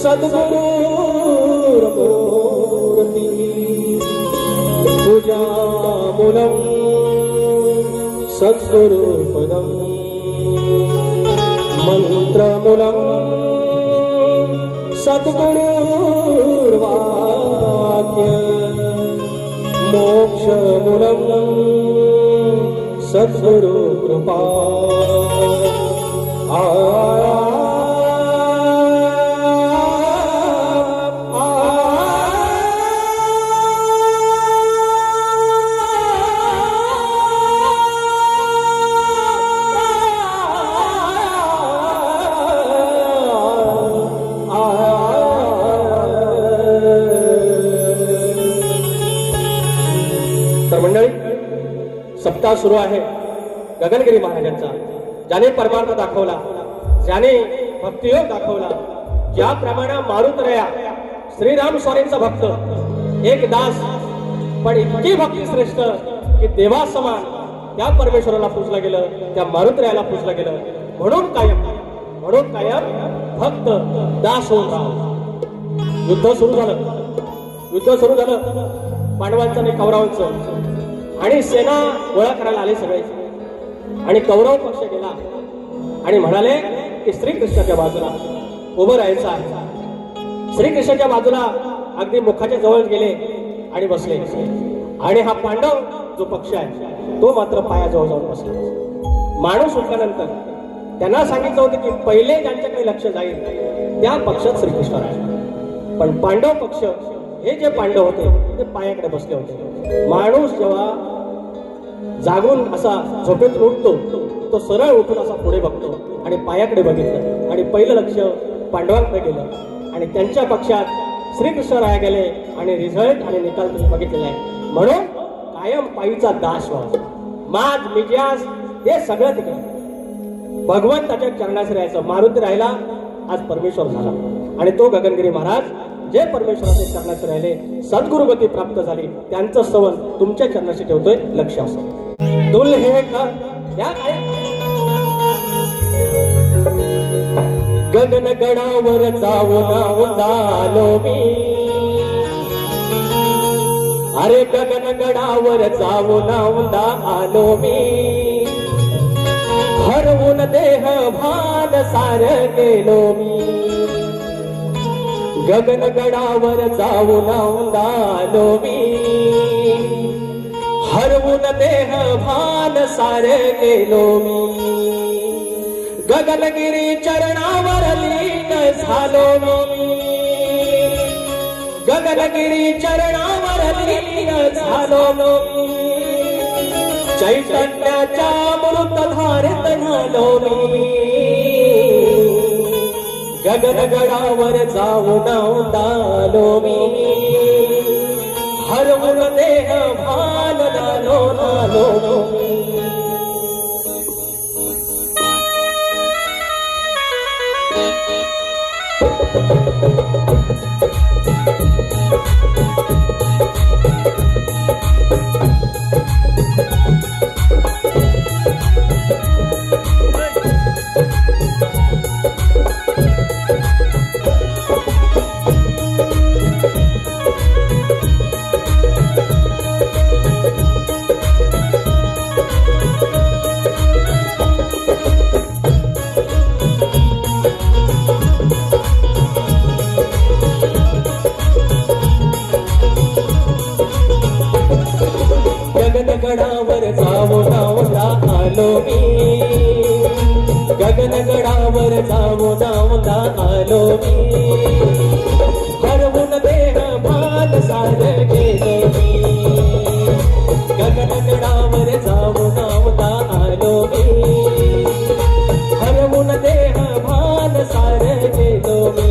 सद्गुरु मूर्ति पूजा मूलम सद्गुरु पदम मंत्र मूलम सद्गुरु वाक्य मोक्ष मूलम सद्गुरु कृपा तर मंडळी, सप्ताह सुरू आहे गगनगिरी महाराजांचा. ज्याने परमार्थ दाखवला, ज्याने भक्तियोग दाखवला, ज्याप्रमाणे मारुतरया श्रीराम स्वामींचा भक्त एक दास, पण इतकी भक्ती श्रेष्ठ की देवा समान त्या परमेश्वराला पूजला गेलं, त्या मारुतरयाला पूजलं गेलं. म्हणून कायम भक्त दास होऊन राहा. युद्ध सुरू झालं पांडवांचं आणि कौरवांचं, आणि सेना गोळा करायला आले सगळे. आणि कौरव पक्ष गेला आणि म्हणाले की श्रीकृष्णाच्या बाजूला उभं राहायचं आहे. श्रीकृष्णाच्या बाजूला अगदी मुखाच्या जवळ गेले आणि बसले. आणि हा पांडव जो पक्ष आहे तो मात्र पायाजवळ जाऊन बसला. माणूस उठल्यानंतर त्यांना सांगितलं होतं की पहिले ज्यांच्याकडे लक्ष जाईल त्या पक्षात श्रीकृष्ण आहे. पण पांडव पक्ष, हे जे पांडव होते ते पायाकडे बसले होते. माणूस जेव्हा जागून असा झोपेतून उठतो, तो सरळ उठून असा पुढे बघतो आणि पायाकडे बघितलं, आणि पहिलं लक्ष पांडवांकडे गेलं आणि त्यांच्या पक्षात श्रीकृष्ण राया गेले. आणि रिझल्ट आणि निकाल तुम्ही बघितलेला आहे. म्हणून कायम पायीचा दास व्हा. माज मिजाज हे सगळं तिकडे भगवंताच्या चरणाशी राहायचं. मारुती राहिला, आज परमेश्वर झाला. आणि तो गगनगिरी महाराज जे परमेश्वराच्या चरणाशी राहिले, सद्गुरुगती प्राप्त झाली, त्यांचं स्तवन तुमच्या चरणाशी ठेवतोय. लक्ष असो दुल्हे का गगन गडावर जाऊन आलो मी. अरे गगन गडावर जाऊन आलो मी. हरवून देह भान सार गेलो मी. गगन गडावर जाऊन आलो मी. हरवून देह भान सार गेलो मी. गगनगिरी चरणावर लीन झालो मी. गगनगिरी चरणावर लीन झालो मी. चैतन्याच्या अमृतधारेत न्हालो मी. गगनगडावर जाऊन आलो मी. हरवून देह भान नालो मी. गगनगडावर जाऊन आलो मी. गगनगडावर जाऊन आलो मी. हरवून देह भान सार गेलो मी. गगनगडावर जाऊन आलो मी. हरवून देह भान सार गेलो मी.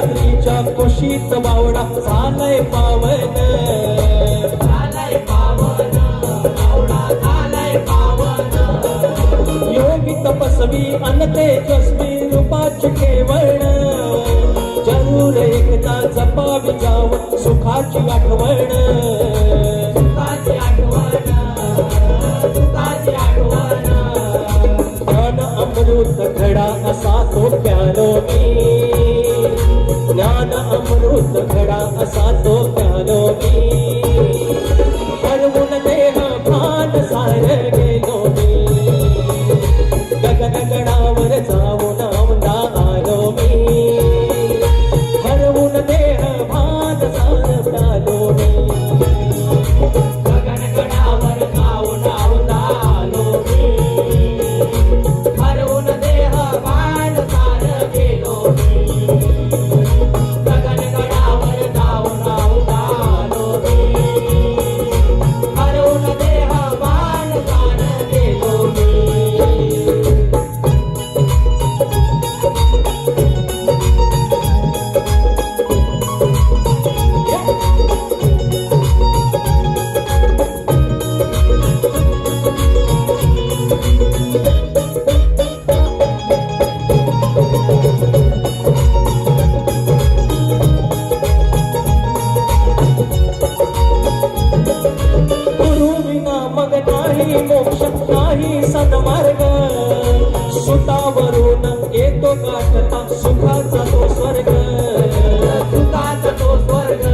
सह्याद्रीच्या कुशीत बावडा झालाय पावन, झालाय पावन, बावडा झालाय पावन. योगी तपस्वी अन तेजस्वी रूपाची केवळ, जरूर एकदा जपावी जाव सुखाची आठवण, सुखाची आठवण, सुखाची आठवण. ज्ञान अमृत घडा असा तो प्यालो मी, ज्ञान अमृत घडा असा तो प्यालो मी. हरवून देह भान सार गेलो मी, गगनगडावर जाऊन औंधा आलो मी. हरवून देह भान सार प्यालो मी, गगनगडावर जाऊन औंधा आलो मी. हरवून देह भान सार गेलो मी, गगनगडावर जाऊन औंधा आलो मी. हरवून देह भान सार गेलो मी. मग नाही मोक्ष नाही सन्मार्ग, सुतावरून येतो गाठता सुखाचा तो स्वर्ग, सुखाचा तो स्वर्ग,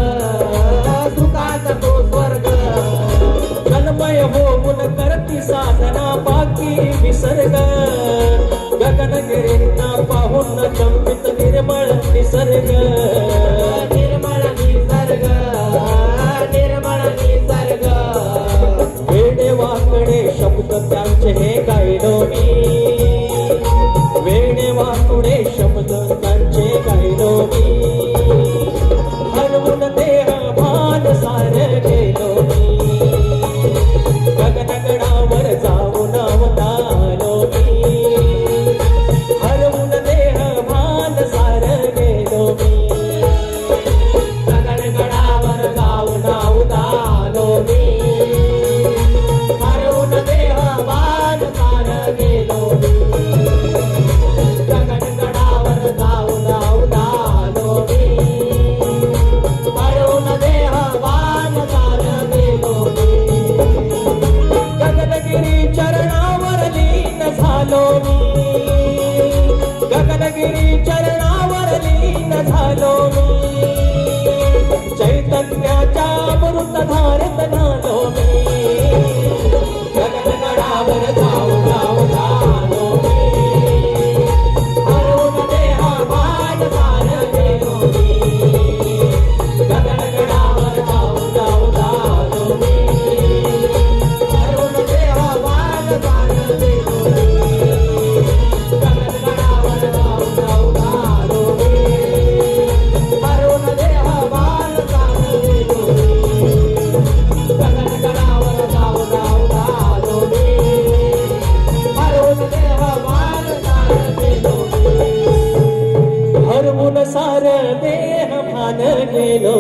सुखाचा तो स्वर्ग. जन्मय होऊन करती साधना बाकी विसर्ग, गगनगिरींना पाहून चंपित निर्मळ निसर्ग, निर्मळ निसर्ग, निर्मळ निसर्ग. वेडेवाकडे शब्द त्यांचे हे गायलो मी, वेडेवाकडे शब्द त्यांचे गायलो मी. हरवून देह भान सार गेलो मी, गगनगडावर जाऊन औंधा आलो मी. हरवून देह भान सार गेलो मी, गगनगडावर जाऊन औंधा आलो मी. हरवून देह भान सार गेलो मी, गगनगडावर जाऊन औंधा आलो मी. हरवून देह भान सार गेलो मी. गगनगिरी चरणावर लीन झालो मी, गगनगिरी चरणावर लीन झालो मी. चैतन्याच्या अमृत धारत झालो मी, गगनगडावर जाऊन औंधा आलो मी. हरवून देह भान सार गेलो मी, गगनगडावर जाऊन औंधा आलो मी. हरवून देह भान सार गेलो मी, गगनगडावर जाऊन औंधा आलो मी. हरवून देह भान सार गेलो मी, गगनगडावर जाऊन औंधा आलो मी. हरवून देह भान सार गेलो मी, हरवून सार देह भान गेलो